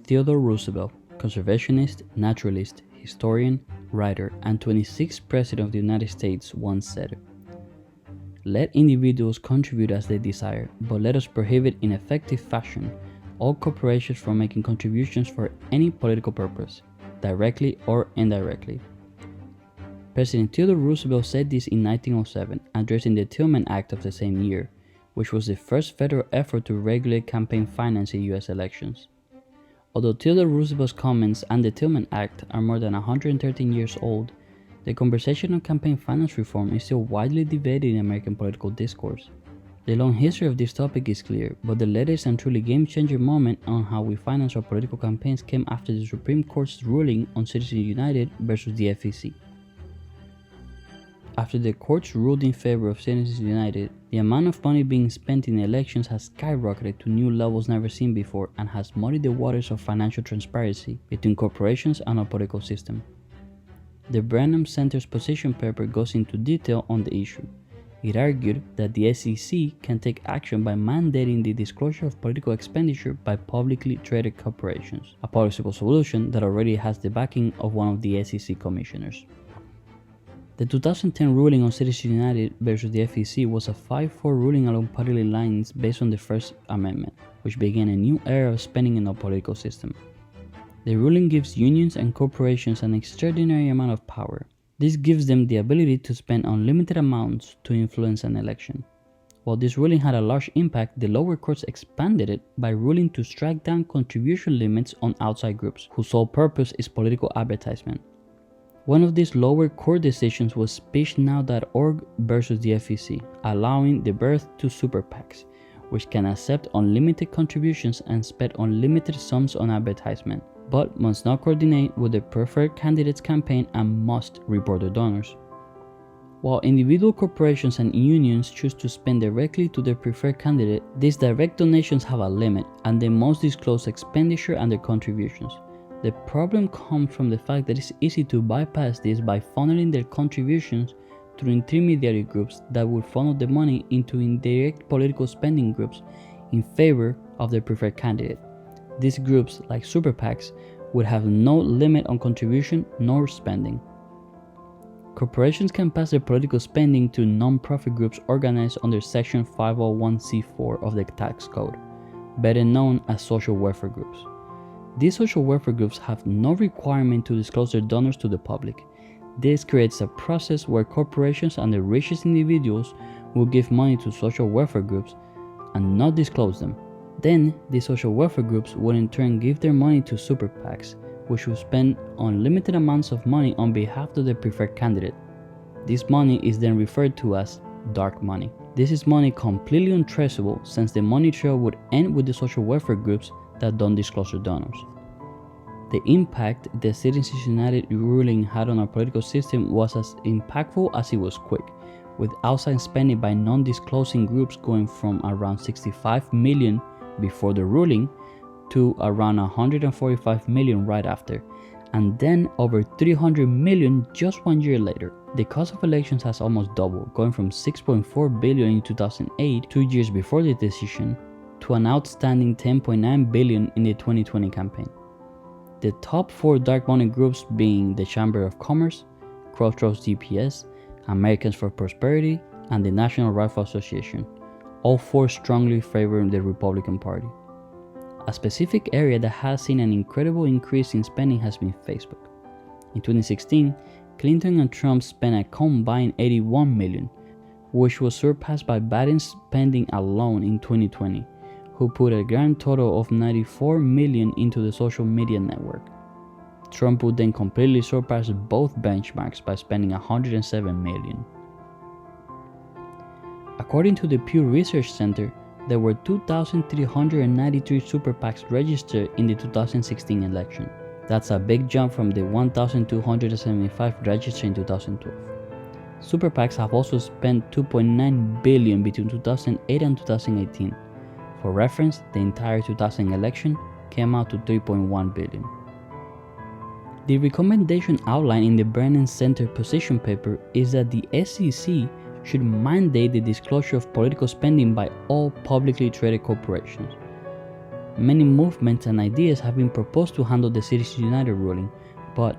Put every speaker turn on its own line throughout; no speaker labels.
Theodore Roosevelt, conservationist, naturalist, historian, writer, and 26th President of the United States, once said, "Let individuals contribute as they desire, but let us prohibit in effective fashion all corporations from making contributions for any political purpose, directly or indirectly." President Theodore Roosevelt said this in 1907, addressing the Tillman Act of the same year, which was the first federal effort to regulate campaign finance in U.S. elections. Although Theodore Roosevelt's comments and the Tillman Act are more than 113 years old, the conversation on campaign finance reform is still widely debated in American political discourse. The long history of this topic is clear, but the latest and truly game-changer moment on how we finance our political campaigns came after the Supreme Court's ruling on Citizens United versus the FEC. After the courts ruled in favor of Citizens United, the amount of money being spent in elections has skyrocketed to new levels never seen before and has muddied the waters of financial transparency between corporations and our political system. The Branham Center's position paper goes into detail on the issue. It argued that the SEC can take action by mandating the disclosure of political expenditure by publicly traded corporations, a possible solution that already has the backing of one of the SEC commissioners. The 2010 ruling on Citizens United versus the FEC was a 5-4 ruling along party lines based on the First Amendment, which began a new era of spending in our political system. The ruling gives unions and corporations an extraordinary amount of power. This gives them the ability to spend unlimited amounts to influence an election. While this ruling had a large impact, the lower courts expanded it by ruling to strike down contribution limits on outside groups, whose sole purpose is political advertisement. One of these lower court decisions was SpeechNow.org versus the FEC, allowing the birth to super PACs, which can accept unlimited contributions and spend unlimited sums on advertisement, but must not coordinate with the preferred candidate's campaign and must report their donors. While individual corporations and unions choose to spend directly to their preferred candidate, these direct donations have a limit and they must disclose expenditure and their contributions. The problem comes from the fact that it's easy to bypass this by funneling their contributions through intermediary groups that would funnel the money into indirect political spending groups in favor of their preferred candidate. These groups, like super PACs, would have no limit on contribution nor spending. Corporations can pass their political spending to non-profit groups organized under Section 501c4 of the tax code, better known as social welfare groups. These social welfare groups have no requirement to disclose their donors to the public. This creates a process where corporations and the richest individuals will give money to social welfare groups and not disclose them. Then, these social welfare groups would in turn give their money to super PACs, which will spend unlimited amounts of money on behalf of their preferred candidate. This money is then referred to as dark money. This is money completely untraceable, since the money trail would end with the social welfare groups that don't disclose their donors. The impact the Citizens United ruling had on our political system was as impactful as it was quick, with outside spending by non-disclosing groups going from around 65 million before the ruling to around 145 million right after, and then over 300 million just 1 year later. The cost of elections has almost doubled, going from 6.4 billion in 2008, 2 years before the decision, to an outstanding 10.9 billion in the 2020 campaign. The top 4 dark money groups being the Chamber of Commerce, Crossroads DPS, Americans for Prosperity, and the National Rifle Association, all 4 strongly favoring the Republican Party. A specific area that has seen an incredible increase in spending has been Facebook. In 2016, Clinton and Trump spent a combined 81 million, which was surpassed by Biden's spending alone in 2020, who put a grand total of 94 million into the social media network. Trump would then completely surpass both benchmarks by spending 107 million. According to the Pew Research Center, there were 2,393 super PACs registered in the 2016 election. That's a big jump from the 1,275 registered in 2012. Super PACs have also spent 2.9 billion between 2008 and 2018. For reference, the entire 2000 election came out to 3.1 billion. The recommendation outlined in the Brennan Center position paper is that the SEC should mandate the disclosure of political spending by all publicly traded corporations. Many movements and ideas have been proposed to handle the Citizens United ruling, but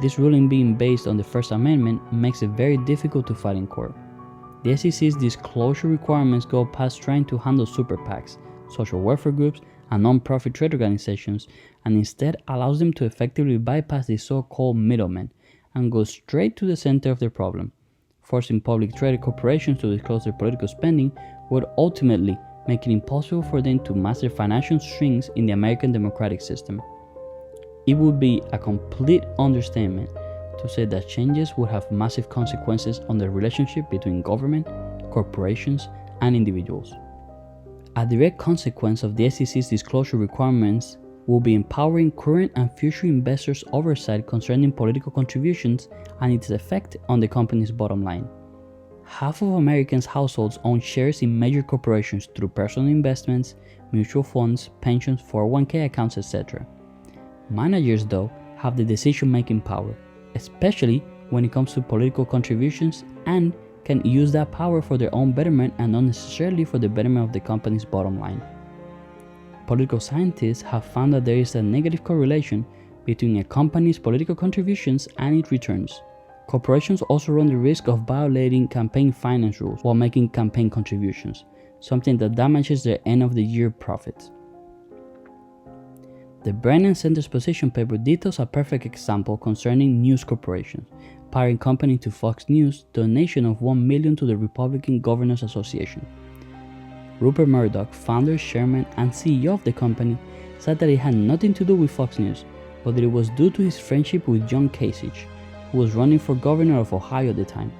this ruling being based on the First Amendment makes it very difficult to fight in court. The SEC's disclosure requirements go past trying to handle super PACs, social welfare groups, and non-profit trade organizations, and instead allows them to effectively bypass the so-called middlemen and go straight to the center of the problem. Forcing public traded corporations to disclose their political spending would ultimately make it impossible for them to master financial strings in the American democratic system. It would be a complete understatement to say that changes would have massive consequences on the relationship between government, corporations, and individuals. A direct consequence of the SEC's disclosure requirements will be empowering current and future investors' oversight concerning political contributions and its effect on the company's bottom line. Half of Americans' households own shares in major corporations through personal investments, mutual funds, pensions, 401k accounts, etc. Managers, though, have the decision-making power, especially when it comes to political contributions, and can use that power for their own betterment and not necessarily for the betterment of the company's bottom line. Political scientists have found that there is a negative correlation between a company's political contributions and its returns. Corporations also run the risk of violating campaign finance rules while making campaign contributions, something that damages their end-of-the-year profits. The Brennan Center's position paper details a perfect example concerning News Corporation, parent company to Fox News, donation of $1 million to the Republican Governors Association. Rupert Murdoch, founder, chairman, and CEO of the company, said that it had nothing to do with Fox News, but that it was due to his friendship with John Kasich, who was running for governor of Ohio at the time.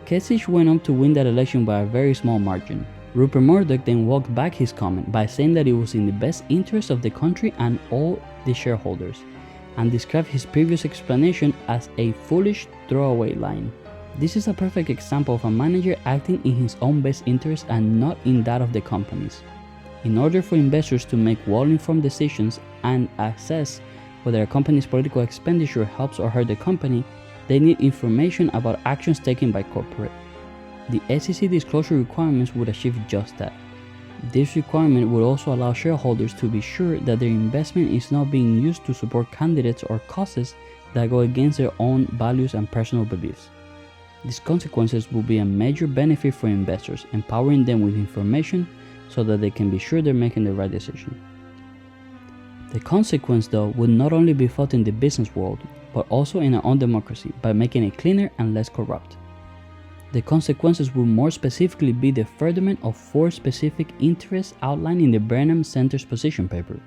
Kasich went on to win that election by a very small margin. Rupert Murdoch then walked back his comment by saying that it was in the best interest of the country and all the shareholders, and described his previous explanation as a foolish throwaway line. This is a perfect example of a manager acting in his own best interest and not in that of the company's. In order for investors to make well-informed decisions and assess whether a company's political expenditure helps or hurts the company, they need information about actions taken by corporate. The SEC disclosure requirements would achieve just that. This requirement would also allow shareholders to be sure that their investment is not being used to support candidates or causes that go against their own values and personal beliefs. These consequences will be a major benefit for investors, empowering them with information so that they can be sure they're making the right decision. The consequence, though, would not only be felt in the business world, but also in our own democracy by making it cleaner and less corrupt. The consequences will more specifically be the furtherment of 4 specific interests outlined in the Brennan Center's position paper,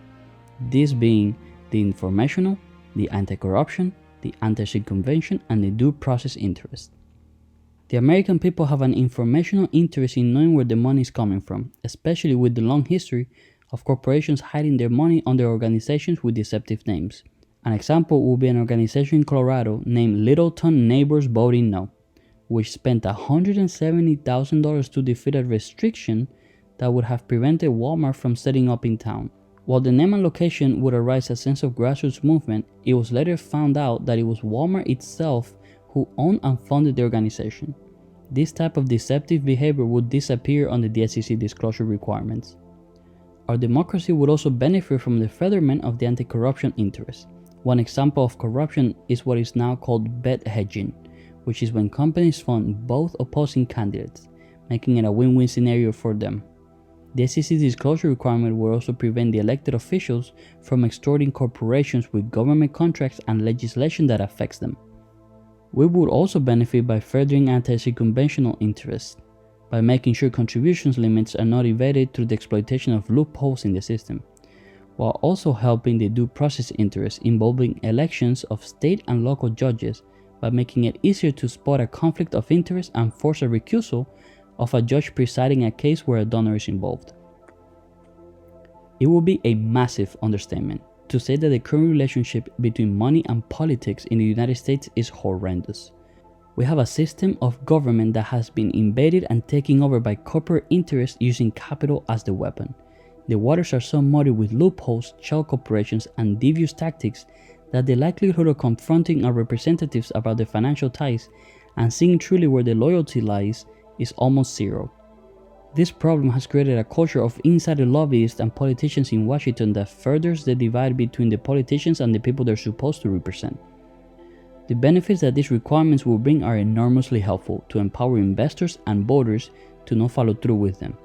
these being the informational, the anti-corruption, the anti-circumvention, and the due process interest. The American people have an informational interest in knowing where the money is coming from, especially with the long history of corporations hiding their money under organizations with deceptive names. An example would be an organization in Colorado named Littleton Neighbors Voting No, which spent $170,000 to defeat a restriction that would have prevented Walmart from setting up in town. While the name and location would arouse a sense of grassroots movement, it was later found out that it was Walmart itself who owned and funded the organization. This type of deceptive behavior would disappear under the SEC disclosure requirements. Our democracy would also benefit from the furtherment of the anti-corruption interest. One example of corruption is what is now called bet hedging, which is when companies fund both opposing candidates, making it a win-win scenario for them. The SEC disclosure requirement will also prevent the elected officials from extorting corporations with government contracts and legislation that affects them. We would also benefit by furthering anti-circumventional interests, by making sure contributions limits are not evaded through the exploitation of loopholes in the system, while also helping the due process interests involving elections of state and local judges by making it easier to spot a conflict of interest and force a recusal of a judge presiding a case where a donor is involved. It would be a massive understatement to say that the current relationship between money and politics in the United States is horrendous. We have a system of government that has been invaded and taken over by corporate interests using capital as the weapon. The waters are so muddy with loopholes, shell corporations, and devious tactics that the likelihood of confronting our representatives about their financial ties and seeing truly where the loyalty lies is almost zero. This problem has created a culture of insider lobbyists and politicians in Washington that furthers the divide between the politicians and the people they're supposed to represent. The benefits that these requirements will bring are enormously helpful to empower investors and voters to not follow through with them.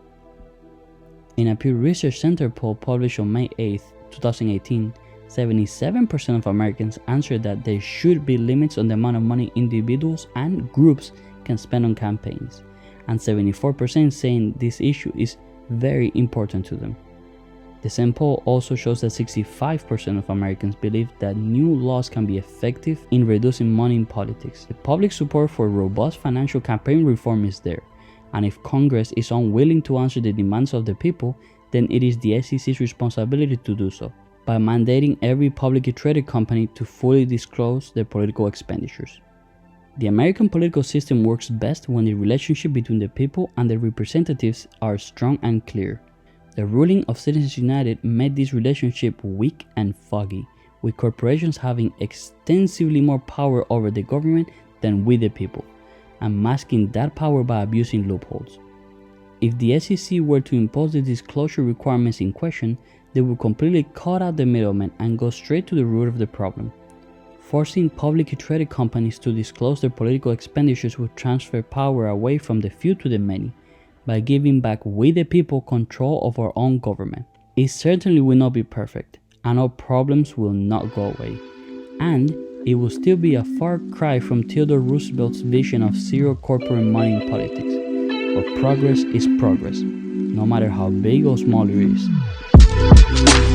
In a Pew Research Center poll published on May 8, 2018, 77% of Americans answered that there should be limits on the amount of money individuals and groups can spend on campaigns, and 74% saying this issue is very important to them. The same poll also shows that 65% of Americans believe that new laws can be effective in reducing money in politics. The public support for robust financial campaign reform is there, and if Congress is unwilling to answer the demands of the people, then it is the SEC's responsibility to do so, by mandating every publicly traded company to fully disclose their political expenditures. The American political system works best when the relationship between the people and their representatives are strong and clear. The ruling of Citizens United made this relationship weak and foggy, with corporations having extensively more power over the government than we the people, and masking that power by abusing loopholes. If the SEC were to impose the disclosure requirements in question, they would completely cut out the middleman and go straight to the root of the problem. Forcing publicly traded companies to disclose their political expenditures would transfer power away from the few to the many, by giving back we the people control of our own government. It certainly will not be perfect, and our problems will not go away. And it will still be a far cry from Theodore Roosevelt's vision of zero corporate money in politics. But progress is progress, no matter how big or small it is.